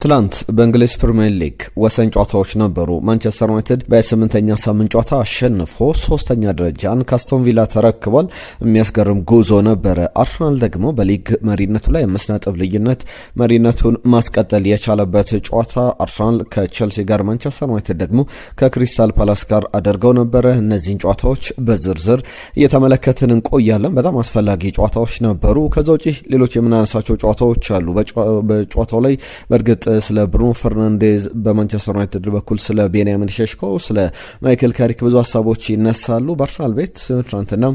ትላንት በእንግሊዝ ፕሪሚየር ሊግ ወሳኝ ጨዋታዎች ነበሩ። ማንቸስተር ዩናይትድ በ8ኛ ሳምንት ጨዋታ አሸንፎ 3ኛ ደረጃን ከአስቶን ቪላ ተረክቧል። የሚያስገርም ጉዞ ነበረ። አርሰናል ደግሞ በሊግ መሪነቱ ላይ 5 ነጥብ ልዩነት መሪነቱን ማስቀጠል የቻለበት ጨዋታ አርሰናል ከቼልሲ ጋር፣ ማንቸስተር ዩናይትድ ደግሞ ከክሪስታል ፓላስ ጋር አድርገው ነበረ። እነዚህን ጨዋታዎች በዝርዝር እየተመለከትን እንቆያለን። በጣም አስፈላጊ ጨዋታዎች ነበሩ። ከዛ ውጪ ሌሎች የምናነሳቸው ጨዋታዎች አሉ። በጨዋታው ላይ በእርግጥ ስለ ብሩኖ ፈርናንዴዝ በማንቸስተር ዩናይትድ በኩል ስለ ቤንያሚን ሼሽኮ ስለ ማይክል ካሪክ ብዙ ሀሳቦች ይነሳሉ። በአርሰናል ቤት ትናንትና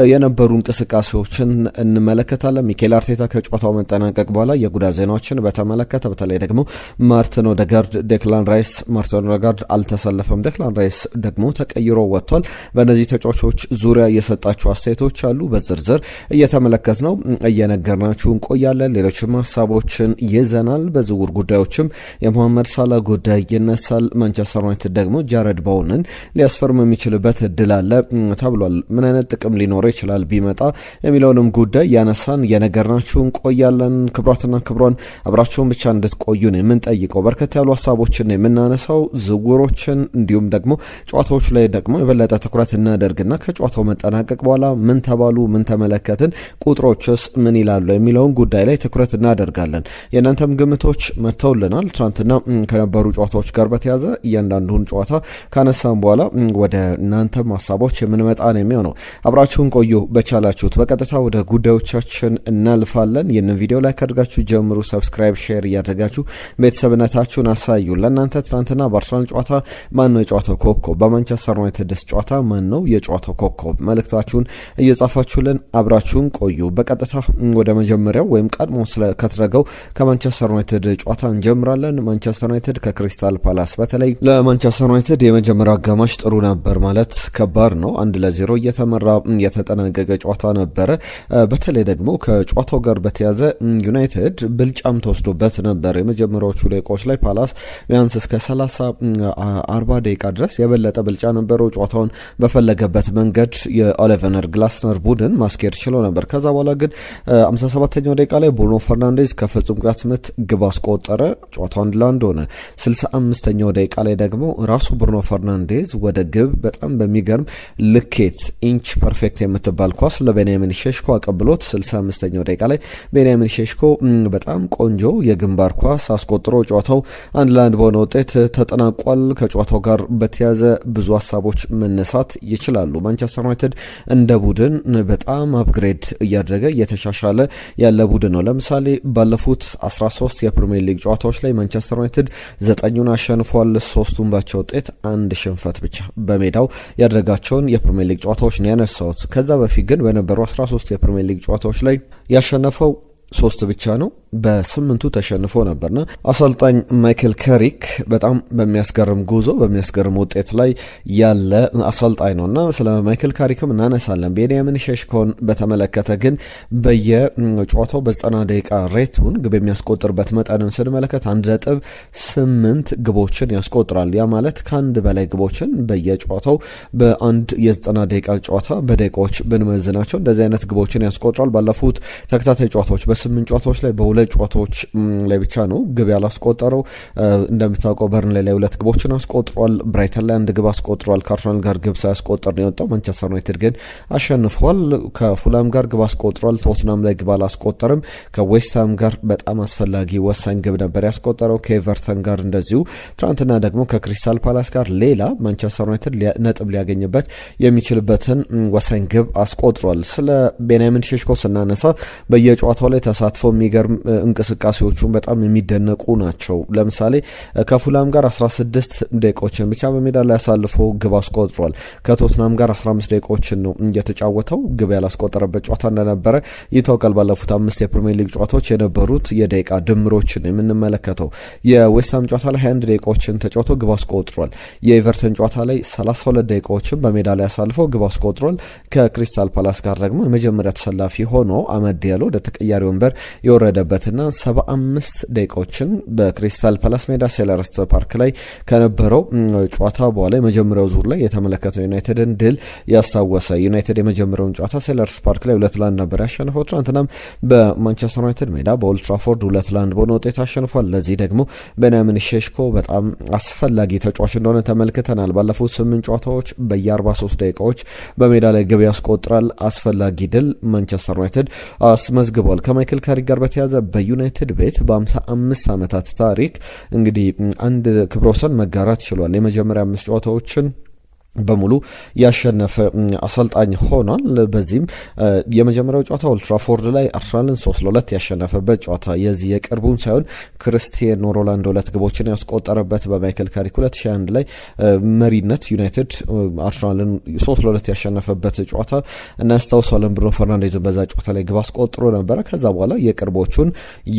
የነበሩ እንቅስቃሴዎችን እንመለከታለን። ሚኬል አርቴታ ከጨዋታው መጠናቀቅ በኋላ የጉዳት ዜናዎችን በተመለከተ በተለይ ደግሞ ማርቲን ኦዴጋርድ፣ ዴክላን ራይስ ማርቲን ኦዴጋርድ አልተሰለፈም፣ ዴክላን ራይስ ደግሞ ተቀይሮ ወጥቷል። በእነዚህ ተጫዋቾች ዙሪያ የሰጣቸው አስተያየቶች አሉ። በዝርዝር እየተመለከት ነው እየነገርናችሁ እንቆያለን። ሌሎችም ሀሳቦችን ይዘናል። በዝውውር ጉዳዮችም የሞሐመድ ሳላ ጉዳይ ይነሳል። ማንቸስተር ዩናይትድ ደግሞ ጃረድ ባውንን ሊያስፈርም የሚችልበት እድል አለ ተብሏል። ምን አይነት ጥቅም ሊኖረው ይችላል ቢመጣ የሚለውንም ጉዳይ ያነሳን የነገርናችሁ እንቆያለን። ክብራትና ክብሯን አብራችሁን ብቻ እንድትቆዩ ነው የምንጠይቀው። በርከት ያሉ ሀሳቦችን የምናነሳው ዝውውሮችን፣ እንዲሁም ደግሞ ጨዋታዎች ላይ ደግሞ የበለጠ ትኩረት እናደርግና ከጨዋታው መጠናቀቅ በኋላ ምን ተባሉ፣ ምን ተመለከትን፣ ቁጥሮችስ ምን ይላሉ የሚለውን ጉዳይ ላይ ትኩረት እናደርጋለን። የእናንተም ግምቶች መጥተውልናል። ትናንትና ከነበሩ ጨዋታዎች ጋር በተያዘ እያንዳንዱን ጨዋታ ካነሳን በኋላ ወደ እናንተም ሀሳቦች የምንመጣ ነው የሚሆነው። አብራችሁን ቆዩ በቻላችሁት። በቀጥታ ወደ ጉዳዮቻችን እናልፋለን። ይህንን ቪዲዮ ላይ ካድርጋችሁ ጀምሩ። ሰብስክራይብ፣ ሼር እያደረጋችሁ ቤተሰብነታችሁን አሳዩ። ለእናንተ ትናንትና በአርሰናል ጨዋታ ማን ነው የጨዋታው ኮከብ? በማንቸስተር ዩናይትድስ ጨዋታ ማን ነው የጨዋታው ኮከብ? መልእክታችሁን እየጻፋችሁልን አብራችሁን ቆዩ። በቀጥታ ወደ መጀመሪያው ወይም ቀድሞ ከተደረገው ከማንቸስተር ዩናይትድ ጨዋታ እንጀምራለን። ማንቸስተር ዩናይትድ ከክሪስታል ፓላስ። በተለይ ለማንቸስተር ዩናይትድ የመጀመሪያው አጋማሽ ጥሩ ነበር ማለት ከባድ ነው። 1-0 እየተመራ የተጠናቀቀ ጨዋታ ነበረ። በተለይ ደግሞ ከጨዋታው ጋር በተያዘ ዩናይትድ ብልጫም ተወስዶበት ነበር። የመጀመሪያዎቹ ደቂቃዎች ላይ ፓላስ ቢያንስ እስከ 30-40 ደቂቃ ድረስ የበለጠ ብልጫ ነበረው። ጨዋታውን በፈለገበት መንገድ የኦሊቨር ግላስነር ቡድን ማስኬድ ችሎ ነበር። ከዛ በኋላ ግን 57ኛው ደቂቃ ላይ ብሩኖ ፈርናንዴዝ ከፍጹም ቅጣት ምት ግብ አስቆጠረ። ጨዋታው 1-1 ሆነ። 65ኛው ደቂቃ ላይ ደግሞ ራሱ ብሩኖ ፈርናንዴዝ ወደ ግብ በጣም በሚገርም ልኬት ኢንች ፐርፌክት የምትባል ኳስ ለቤንያሚን ሼሽኮ አቀብሎት 65ኛው ደቂቃ ላይ ቤንያሚን ሼሽኮ በጣም ቆንጆ የግንባር ኳስ አስቆጥሮ ጨዋታው 1-1 በሆነ ውጤት ተጠናቋል። ከጨዋታው ጋር በተያዘ ብዙ ሀሳቦች መነሳት ይችላሉ። ማንቸስተር ዩናይትድ እንደ ቡድን በጣም አፕግሬድ እያደረገ እየተሻሻለ ያለ ቡድን ነው። ለምሳሌ ባለፉት 13 የፕሪሚየር ሊግ ጨዋታዎች ላይ ማንቸስተር ዩናይትድ 9ኙን አሸንፏል። 3ቱን ባቻ ውጤት 1 ሽንፈት ብቻ በሜዳው ያደረጋቸውን የፕሪሚየር ሊግ ጨዋታዎች ነው ያነሳሁት። ከዛ በፊት ግን በነበሩ 13 የፕሪሚየር ሊግ ጨዋታዎች ላይ ያሸነፈው 3 ብቻ ነው። በ8ቱ ተሸንፎ ነበርና አሰልጣኝ ማይክል ካሪክ በጣም በሚያስገርም ጉዞ በሚያስገርም ውጤት ላይ ያለ አሰልጣኝ ነውና ስለ ማይክል ካሪክም እናነሳለን። ቤንያሚን ሼሽኮን በተመለከተ ግን በየጨዋታው በ90 ደቂቃ ሬቱን ግብ የሚያስቆጥርበት መጠንን ስንመለከት 1.8 ግቦችን ያስቆጥራል። ያ ማለት ከአንድ በላይ ግቦችን በየጨዋታው በአንድ የ90 ደቂቃ ጨዋታ በደቂቃዎች ብንመዝናቸው እንደዚህ አይነት ግቦችን ያስቆጥራል። ባለፉት ተከታታይ ጨዋታዎች በ8 ጨዋታዎች ላይ በሁለት ጨዋታዎች ላይ ብቻ ነው ግብ ያላስቆጠረው። እንደምታውቀው በርንሌይ ላይ 2 ግቦችን አስቆጥሯል። ብራይተን ላይ 1 ግብ አስቆጥሯል። ከአርሰናል ጋር ግብ ሳያስቆጥር ነው የወጣው። ማንቸስተር ዩናይትድ ግን አሸንፏል። ከፉላም ጋር ግብ አስቆጥሯል። ቶትናም ላይ ግብ አላስቆጠርም። ከዌስትሃም ጋር በጣም አስፈላጊ ወሳኝ ግብ ነበር ያስቆጠረው። ከኤቨርተን ጋር እንደዚሁ። ትናንትና ደግሞ ከክሪስታል ፓላስ ጋር ሌላ ማንቸስተር ዩናይትድ ነጥብ ሊያገኝበት የሚችልበትን ወሳኝ ግብ አስቆጥሯል። ስለ ቤንያሚን ሼሽኮ ስናነሳ በየጨዋታው ላይ ተሳትፎ የሚገርም እንቅስቃሴዎቹን በጣም የሚደነቁ ናቸው። ለምሳሌ ከፉላም ጋር 16 ደቂቃዎችን ብቻ በሜዳ ላይ አሳልፎ ግብ አስቆጥሯል። ከቶትናም ጋር 15 ደቂቃዎችን ነው እየተጫወተው ግብ ያላስቆጠረበት ጨዋታ እንደነበረ ይታወቃል። ባለፉት 5 የፕሪሚየር ሊግ ጨዋታዎች የነበሩት የደቂቃ ድምሮችን የምንመለከተው የዌስትሃም ጨዋታ ላይ 21 ደቂቃዎችን ተጫውቶ ግብ አስቆጥሯል። የኤቨርተን ጨዋታ ላይ 32 ደቂቃዎችን በሜዳ ላይ አሳልፎ ግብ አስቆጥሯል። ከክሪስታል ፓላስ ጋር ደግሞ የመጀመሪያ ተሰላፊ ሆኖ አመድ ያለው ወደ ተቀያሪ ወንበር የወረደበት ያለበትና 75 ደቂቃዎችን በክሪስታል ፓላስ ሜዳ ሴልኸርስት ፓርክ ላይ ከነበረው ጨዋታ በኋላ የመጀመሪያው ዙር ላይ የተመለከተው ዩናይትድን ድል ያስታወሰ። ዩናይትድ የመጀመሪያውን ጨዋታ ሴልኸርስት ፓርክ ላይ 2-1 ነበር ያሸነፈው። ትናንትናም በማንቸስተር ዩናይትድ ሜዳ በኦልድ ትራፎርድ 2-1 በሆነ ውጤት አሸንፏል። ለዚህ ደግሞ ቤንያሚን ሼሽኮ በጣም አስፈላጊ ተጫዋች እንደሆነ ተመልክተናል። ባለፉት 8 ጨዋታዎች በየ43 ደቂቃዎች በሜዳ ላይ ግብ ያስቆጥራል። አስፈላጊ ድል ማንቸስተር ዩናይትድ አስመዝግቧል። ከማይክል ካሪክ ጋር በተያያዘ በዩናይትድ ቤት በ55 ዓመታት ታሪክ እንግዲህ አንድ ክብረ ወሰን መጋራት ችሏል። የመጀመሪያ 5 ጨዋታዎችን በሙሉ ያሸነፈ አሰልጣኝ ሆኗል። በዚህም የመጀመሪያው ጨዋታ ኦልድ ትራፎርድ ላይ አርሰናልን 3-2 ያሸነፈበት ጨዋታ የዚህ የቅርቡን ሳይሆን ክርስቲያኖ ሮናልዶ 2 ግቦችን ያስቆጠረበት በማይክል ካሪክ 2001 ላይ መሪነት ዩናይትድ አርሰናልን 3-2 ያሸነፈበት ጨዋታ እናስታውሳለን። ብሩኖ ፈርናንዴዝን በዛ ጨዋታ ላይ ግብ አስቆጥሮ ነበረ። ከዛ በኋላ የቅርቦቹን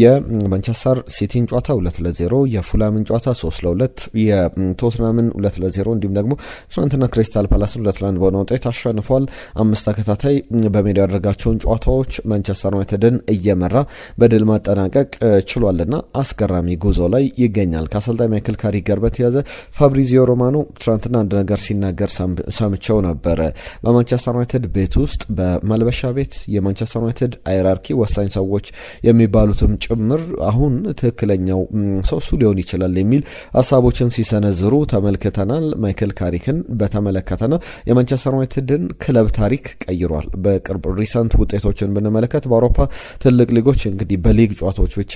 የማንቸስተር ሲቲን ጨዋታ 2-0፣ የፉላምን ጨዋታ 3-2፣ የቶትናምን 2-0 እንዲሁም ደግሞ ትናንትና ክሪስታል ፓላስን 2-1 በሆነ ውጤት አሸንፏል። 5 ተከታታይ በሜዳ ያደረጋቸውን ጨዋታዎች ማንቸስተር ዩናይትድን እየመራ በድል ማጠናቀቅ ችሏልና አስገራሚ ጉዞ ላይ ይገኛል። ከአሰልጣኝ ማይክል ካሪክ ጋር በተያያዘ ፋብሪዚዮ ሮማኖ ትናንትና አንድ ነገር ሲናገር ሰምቸው ነበረ። በማንቸስተር ዩናይትድ ቤት ውስጥ በመልበሻ ቤት የማንቸስተር ዩናይትድ ሃይራርኪ ወሳኝ ሰዎች የሚባሉትም ጭምር አሁን ትክክለኛው ሰው እሱ ሊሆን ይችላል የሚል ሀሳቦችን ሲሰነዝሩ ተመልክተናል። ማይክል ካሪክን በተመለከተ ነው። የማንቸስተር ዩናይትድን ክለብ ታሪክ ቀይሯል። በቅርብ ሪሰንት ውጤቶችን ብንመለከት በአውሮፓ ትልቅ ሊጎች እንግዲህ በሊግ ጨዋታዎች ብቻ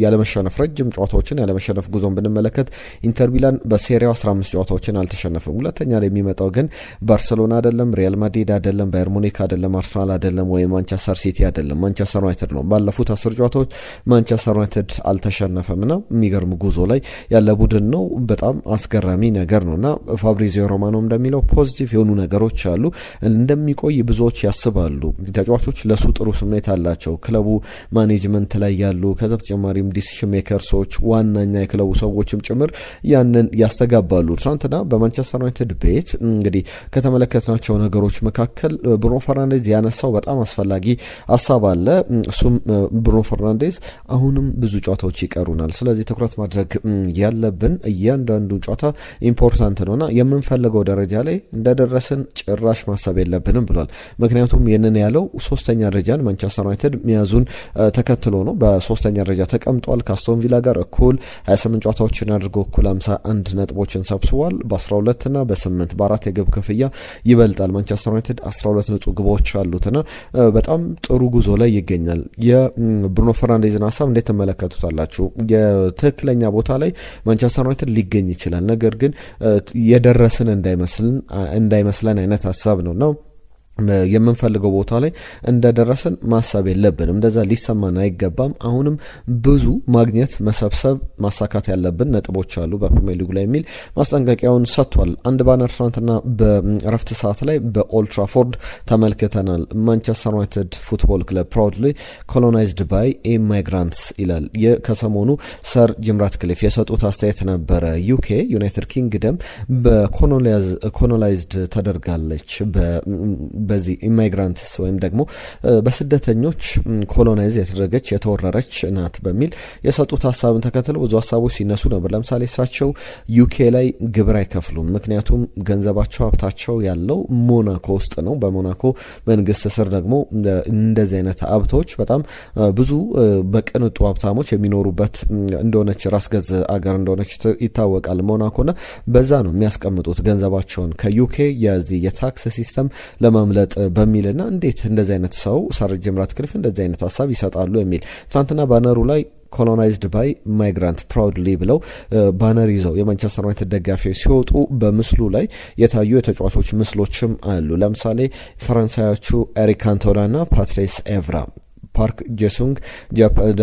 ያለመሸነፍ ረጅም ጨዋታዎችን ያለመሸነፍ ጉዞን ብንመለከት ኢንተር ሚላን በሴሪያው 15 ጨዋታዎችን አልተሸነፈም። ሁለተኛ ላይ የሚመጣው ግን ባርሴሎና አይደለም፣ ሪያል ማድሪድ አይደለም፣ ባየር ሙኒክ አይደለም፣ አርሰናል አይደለም፣ ወይ ማንቸስተር ሲቲ አይደለም፣ ማንቸስተር ዩናይትድ ነው። ባለፉት 10 ጨዋታዎች ማንቸስተር ዩናይትድ አልተሸነፈምና የሚገርም ጉዞ ላይ ያለ ቡድን ነው። በጣም አስገራሚ ነገር ነውና ፋብሪዚዮ ሮማኖ እንደሚለው ፖዚቲቭ የሆኑ ነገሮች አሉ። እንደሚቆይ ብዙዎች ያስባሉ። ተጫዋቾች ለሱ ጥሩ ስሜት አላቸው። ክለቡ ማኔጅመንት ላይ ያሉ ከዛ በተጨማሪም ዲሲሽን ሜከርሶች ዋናኛ የክለቡ ሰዎችም ጭምር ያንን ያስተጋባሉ። ትናንትና በማንቸስተር ዩናይትድ ቤት እንግዲህ ከተመለከትናቸው ነገሮች መካከል ብሩኖ ፈርናንዴዝ ያነሳው በጣም አስፈላጊ ሀሳብ አለ። እሱም ብሩኖ ፈርናንዴዝ አሁንም ብዙ ጨዋታዎች ይቀሩናል፣ ስለዚህ ትኩረት ማድረግ ያለብን እያንዳንዱ ጨዋታ ኢምፖርታንት ነውና የምንፈልገው ደረጃ ላይ እንደደረስን ጭራሽ ማሰብ የለብንም ብሏል። ምክንያቱም ይህንን ያለው 3ኛ ደረጃን ማንቸስተር ዩናይትድ መያዙን ተከትሎ ነው። በ3ኛ ደረጃ ተቀምጧል። ከአስቶን ቪላ ጋር እኩል 28 ጨዋታዎችን አድርጎ እኩል 51 ነጥቦችን ሰብስቧል። በ12 እና በ8 በ4 የግብ ክፍያ ይበልጣል። ማንቸስተር ዩናይትድ 12 ንጹህ ግቦች አሉትና በጣም ጥሩ ጉዞ ላይ ይገኛል። የብሩኖ ፈርናንዴዝን ሀሳብ እንዴት ተመለከቱታላችሁ? የትክክለኛ ቦታ ላይ ማንቸስተር ዩናይትድ ሊገኝ ይችላል፣ ነገር ግን የደረስን እንዳይመስለን አይነት ሀሳብ ነው። የምንፈልገው ቦታ ላይ እንደደረስን ማሰብ የለብንም። እንደዛ ሊሰማን አይገባም። አሁንም ብዙ ማግኘት፣ መሰብሰብ፣ ማሳካት ያለብን ነጥቦች አሉ በፕሪሚየር ሊጉ ላይ የሚል ማስጠንቀቂያውን ሰጥቷል። አንድ ባነር ትናንትና በእረፍት ሰዓት ላይ በኦልድ ትራፎርድ ተመልክተናል። ማንቸስተር ዩናይትድ ፉትቦል ክለብ ፕራውድሊ ኮሎናይዝድ ባይ ኢማይግራንትስ ይላል። ከሰሞኑ ሰር ጂም ራትክሊፍ የሰጡት አስተያየት ነበረ። ዩኬ ዩናይትድ ኪንግደም በኮሎናይዝድ ተደርጋለች በዚህ ኢማይግራንትስ ወይም ደግሞ በስደተኞች ኮሎናይዝ የተደረገች የተወረረች ናት በሚል የሰጡት ሀሳብን ተከትለው ብዙ ሀሳቦች ሲነሱ ነበር። ለምሳሌ እሳቸው ዩኬ ላይ ግብር አይከፍሉም፣ ምክንያቱም ገንዘባቸው ሀብታቸው ያለው ሞናኮ ውስጥ ነው። በሞናኮ መንግስት ስር ደግሞ እንደዚህ አይነት ሀብቶች በጣም ብዙ በቅንጡ ሀብታሞች የሚኖሩበት እንደሆነች ራስ ገዝ አገር እንደሆነች ይታወቃል ሞናኮና በዛ ነው የሚያስቀምጡት ገንዘባቸውን ከዩኬ የታክስ ሲስተም ለማምለጥ በሚልና እንዴት እንደዚህ አይነት ሰው ሰር ጂም ራትክሊፍ እንደዚህ አይነት ሀሳብ ይሰጣሉ የሚል ትናንትና ባነሩ ላይ ኮሎናይዝድ ባይ ማይግራንት ፕራውድሊ ብለው ባነር ይዘው የማንቸስተር ዩናይትድ ደጋፊዎች ሲወጡ በምስሉ ላይ የታዩ የተጫዋቾች ምስሎችም አሉ። ለምሳሌ ፈረንሳዮቹ ኤሪክ ካንቶና እና ፓትሪስ ኤቭራ፣ ፓርክ ጄሱንግ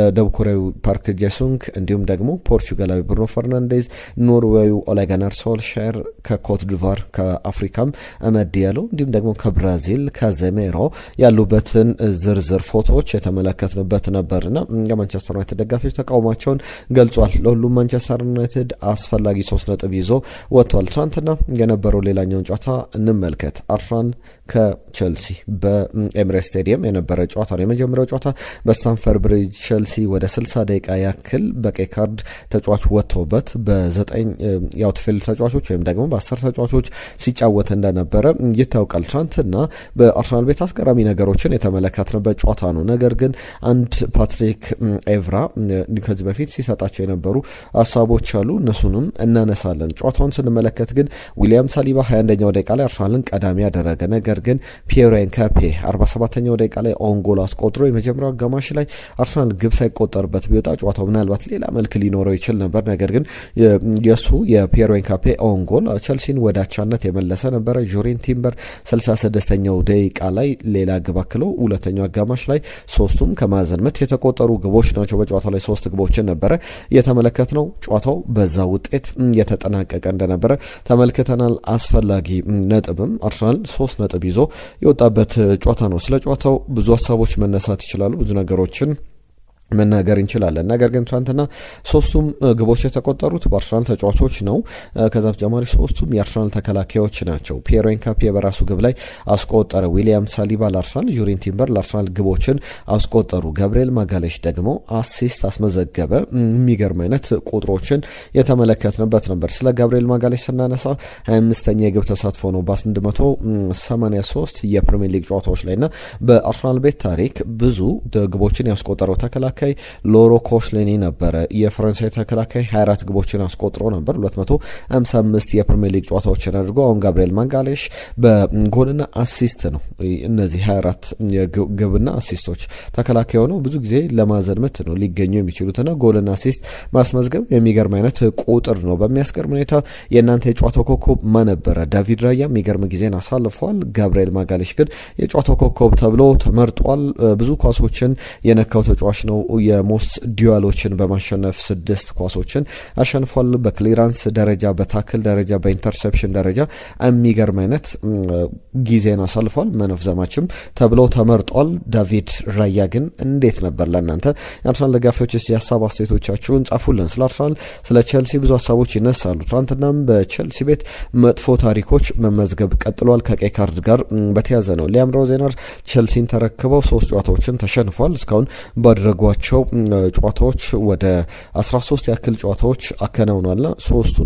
ደቡብ ኮሪያዊ ፓርክ ጄሱንግ፣ እንዲሁም ደግሞ ፖርቹጋላዊ ብሩኖ ፈርናንዴዝ፣ ኖርዌዩ ኦሌ ጉናር ሶልሻየር፣ ከኮት ዲቫር ከአፍሪካም አመድ ያለው እንዲሁም ደግሞ ከብራዚል ከዘሜሮ ያሉበትን ዝርዝር ፎቶዎች የተመለከትንበት ነበርና የማንቸስተር ዩናይትድ ደጋፊዎች ተቃውሟቸውን ገልጿል። ለሁሉም ማንቸስተር ዩናይትድ አስፈላጊ 3 ነጥብ ይዞ ወጥቷል። ትናንትና የነበረው ሌላኛውን ጨዋታ እንመልከት። አርሰናል ከቼልሲ በኤምሬትስ ስቴዲየም የነበረ ጨዋታ ነው። የመጀመሪያው ጨዋታ ጨዋታ በስታንፈርድ ብሪጅ ቼልሲ ወደ 60 ደቂቃ ያክል በቀይ ካርድ ተጫዋች ወጥቶበት በ9 የአውትፊልድ ተጫዋቾች ወይም ደግሞ በ10 ተጫዋቾች ሲጫወት እንደነበረ ይታወቃል። ትናንትና በአርሰናል ቤት አስገራሚ ነገሮችን የተመለከትንበት ጨዋታ ነው። ነገር ግን አንድ ፓትሪክ ኤቭራ ከዚህ በፊት ሲሰጣቸው የነበሩ ሀሳቦች አሉ፣ እነሱንም እናነሳለን። ጨዋታውን ስንመለከት ግን ዊሊያም ሳሊባ 21ኛው ደቂቃ ላይ አርሰናልን ቀዳሚ ያደረገ፣ ነገር ግን ፒየሮ ኤንካፔ 47ኛው ደቂቃ ላይ ኦን ጎል አስቆጥሮ የመጀመሪያው አጋማሽ ላይ አርሰናል ግብ ሳይቆጠርበት ቢወጣ ጨዋታው ምናልባት ሌላ መልክ ሊኖረው ይችል ነበር። ነገር ግን የሱ የፒየሮ ኤንካፔ ኦን ጎል ቸልሲን ወደ አቻነት የመለሰ ነበረ። ጆሬን ቲምበር 66ኛው ደቂቃ ላይ ሌላ ግብ አክለው ሁለተኛው አጋማሽ ላይ ሶስቱም ከማዕዘን ምት የተቆጠሩ ግቦች ናቸው። በጨዋታው ላይ 3 ግቦችን ነበረ የተመለከትነው። ጨዋታው በዛ ውጤት የተጠናቀቀ እንደነበረ ተመልክተናል። አስፈላጊ ነጥብም አርሰናል 3 ነጥብ ይዞ የወጣበት ጨዋታ ነው። ስለ ጨዋታው ብዙ ሀሳቦች መነሳት ይችላሉ፣ ብዙ ነገሮችን መናገር እንችላለን። ነገር ግን ትናንትና 3ቱም ግቦች የተቆጠሩት በአርሰናል ተጫዋቾች ነው። ከዛ በተጨማሪ 3ቱም የአርሰናል ተከላካዮች ናቸው። ፒየሮ ኤንካፔ በራሱ ግብ ላይ አስቆጠረ። ዊሊያም ሳሊባ ለአርሰናል፣ ጆሬን ቲምበር ለአርሰናል ግቦችን አስቆጠሩ። ገብርኤል ማጋሌሽ ደግሞ አሲስት አስመዘገበ። የሚገርም አይነት ቁጥሮችን የተመለከትንበት ነበር። ስለ ገብርኤል ማጋሌሽ ስናነሳ 25ኛ የግብ ተሳትፎ ነው በ183 የፕሪሚየር ሊግ ጨዋታዎች ላይ እና በአርሰናል ቤት ታሪክ ብዙ ግቦችን ያስቆጠረው ተከላካይ ሎሮ ኮሽሌኒ ነበረ። የፈረንሳይ ተከላካይ 24 ግቦችን አስቆጥሮ ነበር 255 የፕሪሚየር ሊግ ጨዋታዎችን አድርጎ። አሁን ጋብሪኤል ማጋሌሽ በጎልና አሲስት ነው እነዚህ 24 ግብና አሲስቶች ተከላካይ ሆነው ብዙ ጊዜ ለማዕዘን ምት ነው ሊገኙ የሚችሉትና ጎልና አሲስት ማስመዝገብ የሚገርም አይነት ቁጥር ነው። በሚያስገርም ሁኔታ የእናንተ የጨዋታው ኮከብ ማን ነበረ? ዳቪድ ራያ የሚገርም ጊዜን አሳልፏል። ጋብሪኤል ማጋሌሽ ግን የጨዋታው ኮከብ ተብሎ ተመርጧል። ብዙ ኳሶችን የነካው ተጫዋች ነው። የሞስት ዲዋሎችን በማሸነፍ 6 ኳሶችን አሸንፏል። በክሊራንስ ደረጃ፣ በታክል ደረጃ፣ በኢንተርሴፕሽን ደረጃ የሚገርም አይነት ጊዜን አሳልፏል። መነፍ ዘማችም ተብሎ ተመርጧል። ዳቪድ ራያ ግን እንዴት ነበር? ለእናንተ የአርሰናል ደጋፊዎች የሀሳብ አስተያየቶቻችሁን ጻፉልን። ስለ አርሰናል ስለ ቼልሲ ብዙ ሀሳቦች ይነሳሉ። ትናንትናም በቼልሲ ቤት መጥፎ ታሪኮች መመዝገብ ቀጥሏል። ከቀይ ካርድ ጋር በተያዘ ነው። ሊያም ሮዜነር ቼልሲን ተረክበው 3 ጨዋታዎችን ተሸንፏል። እስካሁን ባደረጓቸው ጨዋታዎች ወደ 13 ያክል ጨዋታዎች አከናውኗልና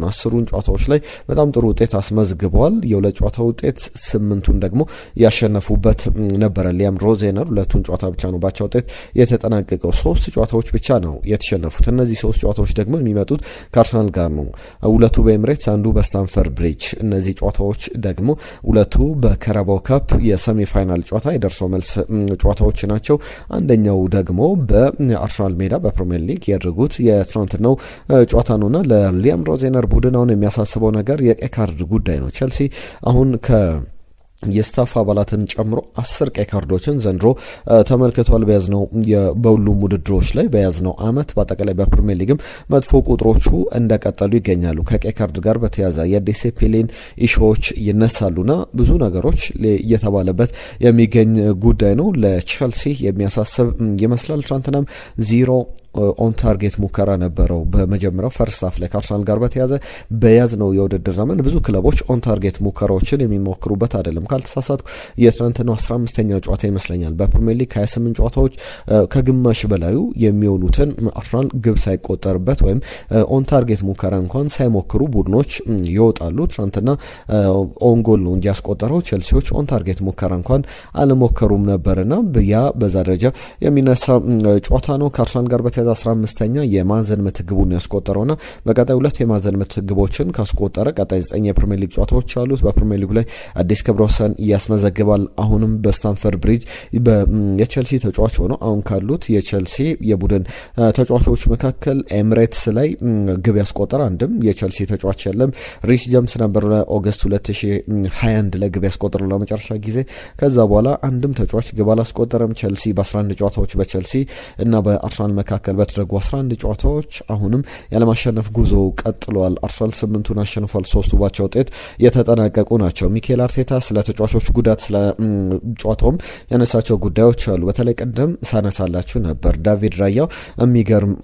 10ሩን ጨዋታዎች ላይ በጣም ጥሩ ውጤት አስመዝግበዋል። የሁለት ጨዋታ ውጤት 8ቱን ደግሞ ያሸነፉበት ነበረ። ሊያም ሮዜነር 2ቱን ጨዋታ ብቻ ነው ባቻ ውጤት የተጠናቀቀው። 3 ጨዋታዎች ብቻ ነው የተሸነፉት። እነዚህ 3 ጨዋታዎች ደግሞ የሚመጡት ከአርሰናል ጋር ነው። 2ቱ በኤምሬትስ፣ አንዱ በስታንፈርድ ብሪጅ። እነዚህ ጨዋታዎች ደግሞ 2ቱ በካራባኦ ካፕ የሰሚ ፋይናል ጨዋታ የደርሶ መልስ ጨዋታዎች ናቸው። አንደኛው ደግሞ በአርሰናል ሜዳ በፕሪሚየር ሊግ ያደረጉት የትናንትናው ጨዋታ ነውና ለሊያም ሮዜነር ቡድን አሁን የሚያሳስበው ነገር የቀይ ካርድ ጉዳይ ነው። ቼልሲ አሁን የስታፍ አባላትን ጨምሮ 10 ቀይ ካርዶችን ዘንድሮ ተመልክቷል። በሁሉም ውድድሮች ላይ በያዝነው አመት በአጠቃላይ በፕሪሚየር ሊግም መጥፎ ቁጥሮቹ እንደቀጠሉ ይገኛሉ። ከቀይ ካርድ ጋር በተያያዘ የዲሲፕሊን ኢሹዎች ይነሳሉና ብዙ ነገሮች እየተባለበት የሚገኝ ጉዳይ ነው። ለቼልሲ የሚያሳስብ ይመስላል። ትናንትናም 0 ኦን ታርጌት ሙከራ ነበረው በመጀመሪያው ፈርስት ሃፍ ላይ ከአርሰናል ጋር በተያያዘ በያዝነው የውድድር ዘመን ብዙ ክለቦች ኦን ታርጌት ሙከራዎችን የሚሞክሩበት አይደለም። ካልተሳሳትኩ የትናንትናው 15ኛ ጨዋታ ይመስለኛል በፕሪሚየር ሊግ 28 ጨዋታዎች ከግማሽ በላዩ የሚሆኑትን አርሰናል ግብ ሳይቆጠርበት ወይም ኦን ታርጌት ሙከራ እንኳን ሳይሞክሩ ቡድኖች ይወጣሉ። ትናንትና ኦን ጎል ነው እንጂ ያስቆጠረው ቼልሲዎች ኦን ታርጌት ሙከራ እንኳን አልሞከሩም ነበርና ያ በዛ ደረጃ የሚነሳ ጨዋታ ነው። ከአርሰናል ጋር በተያያዘ 15ኛ የማዕዘን ምት ግቡን ያስቆጠረውና በቀጣይ 2 የማዕዘን ምት ግቦችን ካስቆጠረ ቀጣይ 9 የፕሪሚየር ሊግ ጨዋታዎች አሉት። በፕሪሚየር ሊጉ ላይ አዲስ ክብረ ወሰን ያስመዘግባል። አሁንም በስታንፈርድ ብሪጅ የቼልሲ ተጫዋች ሆኖ አሁን ካሉት የቼልሲ የቡድን ተጫዋቾች መካከል ኤምሬትስ ላይ ግብ ያስቆጠረ አንድም የቼልሲ ተጫዋች የለም። ሪስ ጀምስ ነበር ኦገስት 2021 ላይ ግብ ያስቆጠረው ለመጨረሻ ጊዜ። ከዛ በኋላ አንድም ተጫዋች ግብ አላስቆጠረም። ቼልሲ በ11 ጨዋታዎች በቼልሲ እና በአርሰናል መካከል በተደረጉ 11 ጨዋታዎች አሁንም ያለማሸነፍ ጉዞ ቀጥሏል። አርሰናል 8ቱን አሸንፏል፣ 3ቱ ባቻ ውጤት የተጠናቀቁ ናቸው። ሚኬል አርቴታ ስለ ተጫዋቾች ጉዳት ስለ ጨዋታውም ያነሳቸው ጉዳዮች አሉ። በተለይ ቀደም ሳነሳላችሁ ነበር ዳቪድ ራያ የሚገርም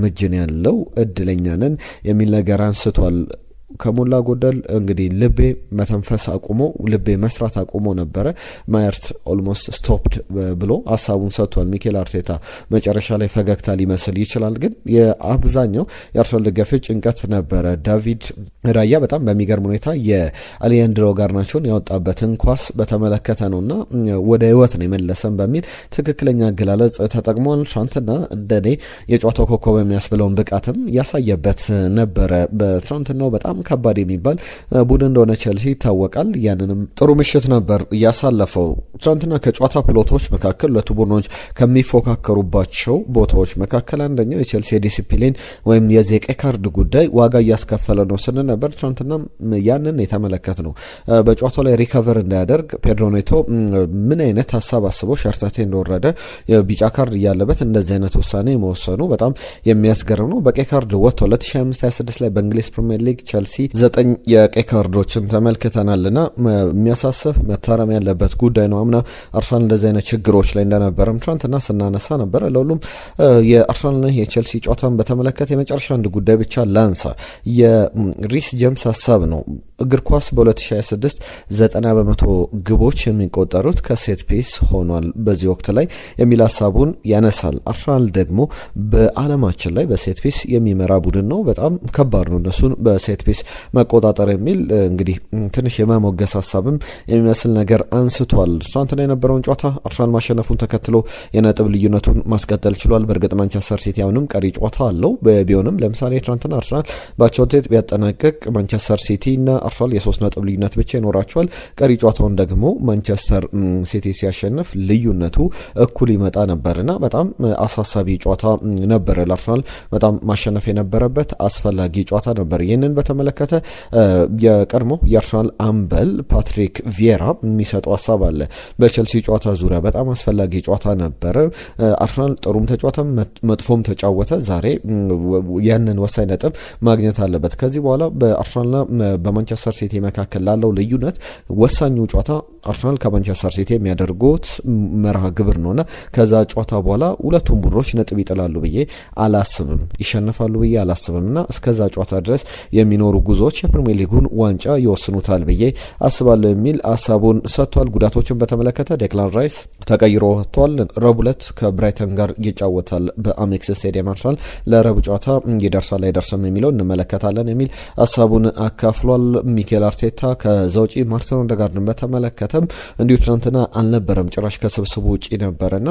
እጅ ነው ያለው፣ እድለኛ ነን የሚል ነገር አንስቷል። ከሞላ ጎደል እንግዲህ ልቤ መተንፈስ አቁሞ ልቤ መስራት አቁሞ ነበረ። ማየርት ኦልሞስት ስቶፕድ ብሎ ሀሳቡን ሰጥቷል ሚኬል አርቴታ። መጨረሻ ላይ ፈገግታ ሊመስል ይችላል፣ ግን የአብዛኛው የአርሰናል ደጋፊዎች ጭንቀት ነበረ። ዳቪድ ራያ በጣም በሚገርም ሁኔታ የአሌያንድሮ ጋርናቾን ያወጣበትን ኳስ በተመለከተ ነውና ወደ ህይወት ነው የመለሰን በሚል ትክክለኛ አገላለጽ ተጠቅሟል። ትናንትና እንደኔ የጨዋታው ኮከብ የሚያስብለውን ብቃትም ያሳየበት ነበረ። በትናንትናው በጣም ከባድ የሚባል ቡድን እንደሆነ ቼልሲ ይታወቃል። ያንንም ጥሩ ምሽት ነበር ያሳለፈው። ትናንትና ከጨዋታ ፕሎቶች መካከል ሁለቱ ቡድኖች ከሚፎካከሩባቸው ቦታዎች መካከል አንደኛው የቼልሲ ዲሲፕሊን ወይም የቀይ ካርድ ጉዳይ ዋጋ እያስከፈለ ነው ስንል ነበር። ትናንትና ያንን የተመለከት ነው። በጨዋታው ላይ ሪከቨር እንዳያደርግ ፔድሮ ኔቶ ምን አይነት ሀሳብ አስበው ሸርተቴ እንደወረደ ቢጫ ካርድ እያለበት እንደዚህ አይነት ውሳኔ መወሰኑ በጣም የሚያስገርም ነው። በቀይ ካርድ ወጥቶ 2025/26 ላይ በእንግሊዝ ፕሪሚየር ሊግ ቼልሲ 9 የቀይ ካርዶችን ተመልክተናልና የሚያሳስብ መታረም ያለበት ጉዳይ ነው። አምና አርሰናል እንደዚህ አይነት ችግሮች ላይ እንደነበረም ትናንትና ስናነሳ ነበረ። ለሁሉም የአርሰናልና የቼልሲ ጨዋታን በተመለከተ የመጨረሻ አንድ ጉዳይ ብቻ ላንሳ። የሪስ ጀምስ ሀሳብ ነው። እግር ኳስ በ2026 90% ግቦች የሚቆጠሩት ከሴት ፒስ ሆኗል በዚህ ወቅት ላይ የሚል ሀሳቡን ያነሳል። አርሰናል ደግሞ በዓለማችን ላይ በሴት ፒስ የሚመራ ቡድን ነው። በጣም ከባድ ነው እነሱን በሴት ፒስ መቆጣጠር የሚል እንግዲህ ትንሽ የማሞገስ ሀሳብም የሚመስል ነገር አንስቷል። ትናንትና የነበረውን ጨዋታ አርሰናል ማሸነፉን ተከትሎ የነጥብ ልዩነቱን ማስቀጠል ችሏል። በእርግጥ ማንቸስተር ሲቲ አሁንም ቀሪ ጨዋታ አለው። ቢሆንም ለምሳሌ ትናንትና አርሰናል ባቸው ውጤት ቢያጠናቅቅ ማንቸስተር ሲቲ እና አርሰናል የ3 ነጥብ ልዩነት ብቻ ይኖራቸዋል። ቀሪ ጨዋታውን ደግሞ ማንቸስተር ሲቲ ሲያሸንፍ ልዩነቱ እኩል ይመጣ ነበርና በጣም አሳሳቢ ጨዋታ ነበር። ለአርሰናል በጣም ማሸነፍ የነበረበት አስፈላጊ ጨዋታ ነበር። ይህንን በተመለከተ የቀድሞ የአርሰናል አምበል ፓትሪክ ቪዬራ የሚሰጠው ሀሳብ አለ። በቼልሲ ጨዋታ ዙሪያ በጣም አስፈላጊ ጨዋታ ነበረ። አርሰናል ጥሩም ተጫወተ፣ መጥፎም ተጫወተ። ዛሬ ያንን ወሳኝ ነጥብ ማግኘት አለበት። ከዚህ በኋላ በአርሰናልና በማንቸስተር ሲቲ መካከል ላለው ልዩነት ወሳኙ ጨዋታ አርሰናል ከማንቸስተር ሲቲ የሚያደርጉት መርሃ ግብር ነውና ከዛ ጨዋታ በኋላ ሁለቱም ቡድኖች ነጥብ ይጥላሉ ብዬ አላስብም፣ ይሸነፋሉ ብዬ አላስብም እና እስከዛ ጨዋታ ድረስ የሚኖሩ ጉዞዎች የፕሪሚየር ሊጉን ዋንጫ ይወስኑታል ብዬ አስባለሁ የሚል ሀሳቡን ሰጥቷል። ጉዳቶችን በተመለከተ ዴክላን ራይስ ተቀይሮ ወጥቷል። ረቡዕ ዕለት ከብራይተን ጋር ይጫወታል በአሜክስ ስቴዲየም። አርሰናል ለረቡዕ ጨዋታ ይደርሳል አይደርስም የሚለው እንመለከታለን የሚል ሀሳቡን አካፍሏል። ሚኬል አርቴታ ከዛ ውጪ ማርቲን ኦዴጋርድን በተመለከተም እንዲሁ ትናንትና አልነበረም፣ ጭራሽ ከስብስቡ ውጪ ነበረና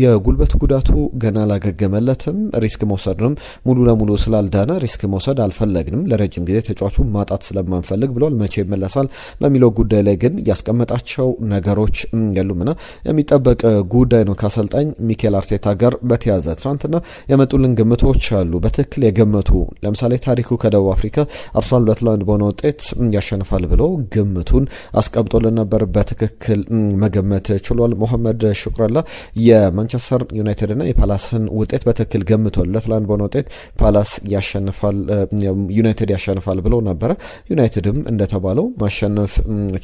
የጉልበት ጉዳቱ ገና አላገገመለትም። ሪስክ መውሰድንም ሙሉ ለሙሉ ስላልዳነ ሪስክ መውሰድ አልፈለግንም፣ ለረጅም ጊዜ ተጫዋቹ ማጣት ስለማንፈልግ ብሏል። መቼ ይመለሳል በሚለው ጉዳይ ላይ ግን ያስቀመጣቸው ነገሮች የሉምና የሚጠበቅ ጉዳይ ነው። ከአሰልጣኝ ሚኬል አርቴታ ጋር በተያዘ ትናንትና የመጡልን ግምቶች አሉ። በትክክል የገመቱ ለምሳሌ ታሪኩ ከደቡብ አፍሪካ አርሰናል 2-1 በሆነ ውጤት ያሸንፋል ብሎ ግምቱን አስቀምጦልን ነበር። በትክክል መገመት ችሏል። ሞሐመድ ሹክራላ የማንቸስተር ዩናይትድና የፓላስን ውጤት በትክክል ገምቷል። 2-1 በሆነ ውጤት ፓላስ ያሸንፋል፣ ዩናይትድ ያሸንፋል ብሎ ነበረ። ዩናይትድም እንደተባለው ማሸነፍ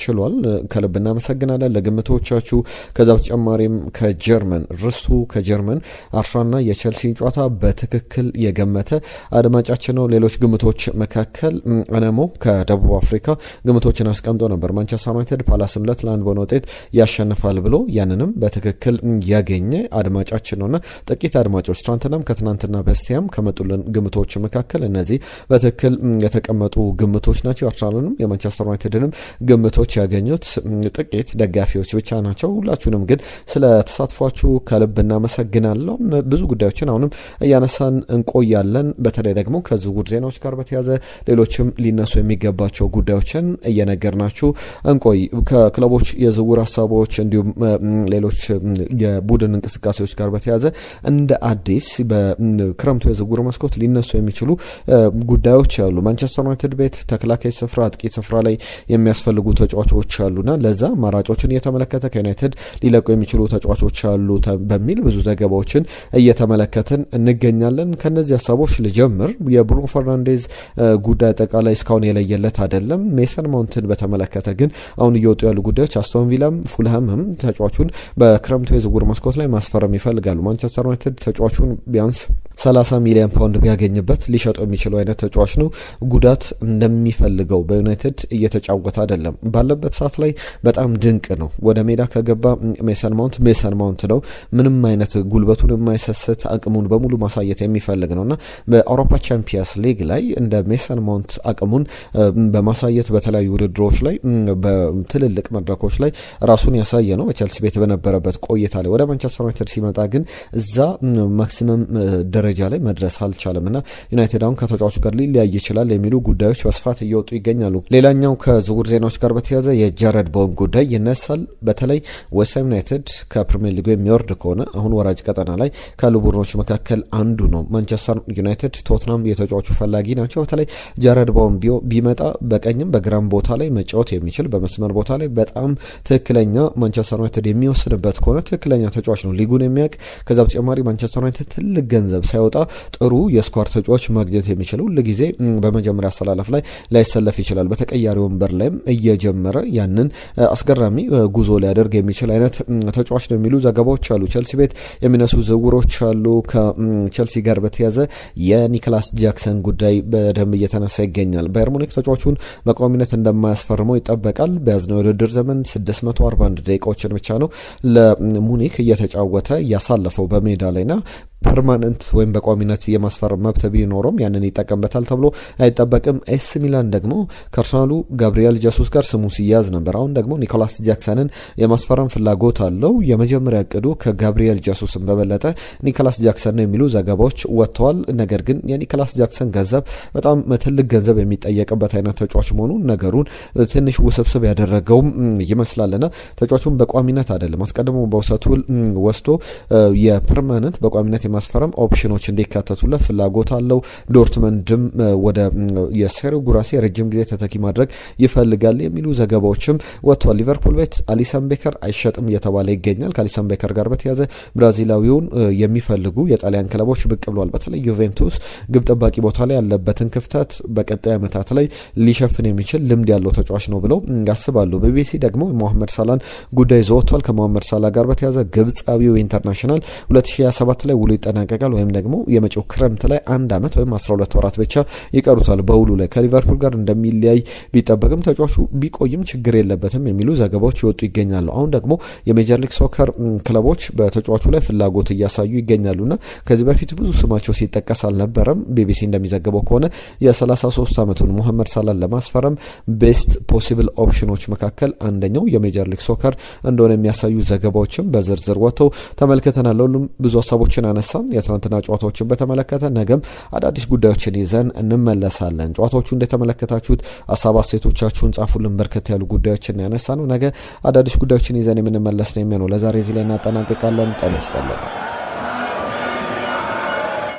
ችሏል። ከልብ እናመሰግናለን ለግምቶቻችሁ። ከዛ በተጨማሪም ከጀርመን ርስቱ ከጀርመን አርሰናልና የቼልሲን ጨዋታ በትክክል የገመተ አድማጫችን ነው። ሌሎች ግምቶች መካከል አነሞ ከደቡብ አፍሪካ ግምቶችን አስቀምጦ ነበር። ማንቸስተር ዩናይትድ ፓላስም 2-1 በሆነ ውጤት ያሸንፋል ብሎ ያንንም በትክክል ያገኘ አድማጫችን ነውና ጥቂት አድማጮች ትናንትናም ከትናንትና በስቲያም ከመጡልን ግምቶች መካከል እነዚህ በትክክል የተቀመጡ ግምቶች ናቸው። አርሰናልንም የማንቸስተር ዩናይትድንም ግምቶች ያገኙት ጥቂት ደጋፊዎች ብቻ ናቸው። ሁላችሁንም ግን ስለ ተሳትፏችሁ ከልብ እናመሰግናለሁ። ብዙ ጉዳዮችን አሁንም እያነሳን እንቆያለን። በተለይ ደግሞ ከዝውውር ዜናዎች ጋር በተያዘ ሌሎችም ሊነሱ የሚገባቸው ጉዳዮችን እየነገርናችሁ እንቆይ። ከክለቦች የዝውውር ሀሳቦች እንዲሁም ሌሎች የቡድን እንቅስቃሴዎች ጋር በተያዘ እንደ አዲስ በክረምቱ የዝውውር መስኮት ሊነሱ የሚችሉ ጉዳዮች አሉ። ማንቸስተር ዩናይትድ ቤት ተከላካይ ስፍራ፣ አጥቂ ስፍራ ላይ የሚያስፈልጉ ተጫዋቾች አሉና ለዛ አማራጮችን እየተመለከተ ከዩናይትድ ሊለቁ የሚችሉ ተጫዋቾች አሉ በሚል ብዙ ዘገባዎችን እየተመለከትን እንገኛለን። ከነዚህ ሀሳቦች ልጀምር። የብሩኖ ፈርናንዴዝ ጉዳይ አጠቃላይ እስካሁን የለየለት አይደለም። ሜሰን ማውንትን በተመለከተ ግን አሁን እየወጡ ያሉ ጉዳዮች አስቶን ቪላም ፉልሃምም ተጫዋቹን በክረምቱ የዝውውር መስኮት ላይ ማስፈረም ይፈልጋሉ። ማንቸስተር ዩናይትድ ተጫዋቹን ቢያንስ 30 ሚሊዮን ፓውንድ ቢያገኝበት ሊሸጠው የሚችለው አይነት ተጫዋች ነው። ጉዳት እንደሚፈልገው በዩናይትድ እየተጫወተ አይደለም። ባለበት ሰዓት ላይ በጣም ድንቅ ነው። ወደ ሜዳ ከገባ ሜሰን ማውንት ነው። ምንም አይነት ጉልበቱን የማይሰስት አቅሙን በሙሉ ማሳየት የሚፈልግ ነውና በአውሮፓ ቻምፒየንስ ሊግ ላይ እንደ ሜሰን ማውንት አቅሙን በማሳየት በተለያዩ ውድድሮች ላይ በትልልቅ መድረኮች ላይ ራሱን ያሳየ ነው። በቸልሲ ቤት በነበረበት ቆይታ ላይ ወደ ማንቸስተር ዩናይትድ ሲመጣ ግን እዛ ማክሲመም ደረጃ ላይ መድረስ አልቻለም እና ዩናይትድ አሁን ከተጫዋቹ ጋር ሊለያይ ይችላል የሚሉ ጉዳዮች በስፋት እየወጡ ይገኛሉ። ሌላኛው ከዝውውር ዜናዎች ጋር በተያያዘ የጃረድ ቦወን ጉዳይ ይነሳል። በተለይ ዌስትሃም ዩናይትድ ከፕሪሚየር ሊጉ የሚወርድ ከሆነ አሁን ወራጅ ቀጠና ላይ ካሉ ቡድኖች መካከል አንዱ ነው። ማንቸስተር ዩናይትድ፣ ቶትናም የተጫዋቹ ፈላጊ ናቸው። በተለይ ጃረድ ቦወን ቢመጣ በቀኝም በግራም ቦታ ላይ መጫወት የሚችል በመስመር ቦታ ላይ በጣም ትክክለኛ ማንቸስተር ዩናይትድ የሚወስንበት ከሆነ ትክክለኛ ተጫዋች ነው፣ ሊጉን የሚያውቅ ከዛ በተጨማሪ ማንቸስተር ዩናይትድ ትልቅ ገንዘብ ሳይወጣ ጥሩ የስኳር ተጫዋች ማግኘት የሚችለው ሁልጊዜ በመጀመሪያ አሰላለፍ ላይ ላይሰለፍ ይችላል። በተቀያሪ ወንበር ላይም እየጀመረ ያንን አስገራሚ ጉዞ ሊያደርግ የሚችል አይነት ተጫዋች ነው የሚሉ ዘገባዎች አሉ። ቸልሲ ቤት የሚነሱ ዝውውሮች አሉ። ከቸልሲ ጋር በተያዘ የኒኮላስ ጃክሰን ጉዳይ በደንብ እየተነሳ ይገኛል። ባየር ሙኒክ ተጫዋቹን በቋሚነት እንደማያስፈርመው ይጠበቃል። በያዝነው የውድድር ዘመን 641 ደቂቃዎችን ብቻ ነው ለሙኒክ እየተጫወተ ያሳለፈው በሜዳ ላይና ፐርማነንት ወይም በቋሚነት የማስፈረም መብት ቢኖረውም ያንን ይጠቀምበታል ተብሎ አይጠበቅም። ኤስ ሚላን ደግሞ ከአርሰናሉ ጋብሪኤል ጀሱስ ጋር ስሙ ሲያዝ ነበር። አሁን ደግሞ ኒኮላስ ጃክሰንን የማስፈረም ፍላጎት አለው። የመጀመሪያ እቅዱ ከጋብሪኤል ጀሱስን በበለጠ ኒኮላስ ጃክሰን ነው የሚሉ ዘገባዎች ወጥተዋል። ነገር ግን የኒኮላስ ጃክሰን ገንዘብ በጣም ትልቅ ገንዘብ የሚጠየቅበት አይነት ተጫዋች መሆኑ ነገሩን ትንሽ ውስብስብ ያደረገውም ይመስላልና ተጫዋቹን በቋሚነት አይደለም አስቀድሞ በውሰት ውል ወስዶ የፐርማነንት በቋሚነት ማስፈረም ኦፕሽኖች እንዲካተቱለት ፍላጎት አለው። ዶርትመንድም ወደ የሴሪው ጉራሴ ረጅም ጊዜ ተተኪ ማድረግ ይፈልጋል የሚሉ ዘገባዎችም ወጥቷል። ሊቨርፑል ቤት አሊሰን ቤከር አይሸጥም እየተባለ ይገኛል። ከአሊሰን ቤከር ጋር በተያያዘ ብራዚላዊውን የሚፈልጉ የጣሊያን ክለቦች ብቅ ብሏል። በተለይ ዩቬንቱስ ግብ ጠባቂ ቦታ ላይ ያለበትን ክፍተት በቀጣይ ዓመታት ላይ ሊሸፍን የሚችል ልምድ ያለው ተጫዋች ነው ብለው ያስባሉ። ቢቢሲ ደግሞ ሞሐመድ ሳላን ጉዳይ ዘወጥቷል። ከሞሐመድ ሳላ ጋር በተያያዘ ግብጻዊው ኢንተርናሽናል 2027 ላይ ውሉ ይጠናቀቃል ወይም ደግሞ የመጪው ክረምት ላይ 1 ዓመት ወይም 12 ወራት ብቻ ይቀሩታል በውሉ ላይ። ከሊቨርፑል ጋር እንደሚለያይ ቢጠበቅም ተጫዋቹ ቢቆይም ችግር የለበትም የሚሉ ዘገባዎች ይወጡ ይገኛሉ። አሁን ደግሞ የሜጀር ሊግ ሶከር ክለቦች በተጫዋቹ ላይ ፍላጎት እያሳዩ ይገኛሉና ከዚህ በፊት ብዙ ስማቸው ሲጠቀስ አልነበረም። ቢቢሲ እንደሚዘገበው ከሆነ የ33 ዓመቱን ሞሐመድ ሳላን ለማስፈረም ቤስት ፖሲብል ኦፕሽኖች መካከል አንደኛው የሜጀር ሊግ ሶከር እንደሆነ የሚያሳዩ ዘገባዎችም በዝርዝር ወጥተው ተመልክተናል። ሁሉም ብዙ ሀሳቦችን አነሳን። የትናንትና ጨዋታዎችን በተመለከተ ነገም አዳዲስ ጉዳዮችን ይዘን እንመለሳለን። ጨዋታዎቹ እንደተመለከታችሁት ሀሳብ አስተያየቶቻችሁን ጻፉልን። በርከት ያሉ ጉዳዮችን ያነሳ ነው። ነገ አዳዲስ ጉዳዮችን ይዘን የምንመለስ ነው የሚሆነው። ለዛሬ እዚህ ላይ እናጠናቅቃለን። ጤና ይስጥልን።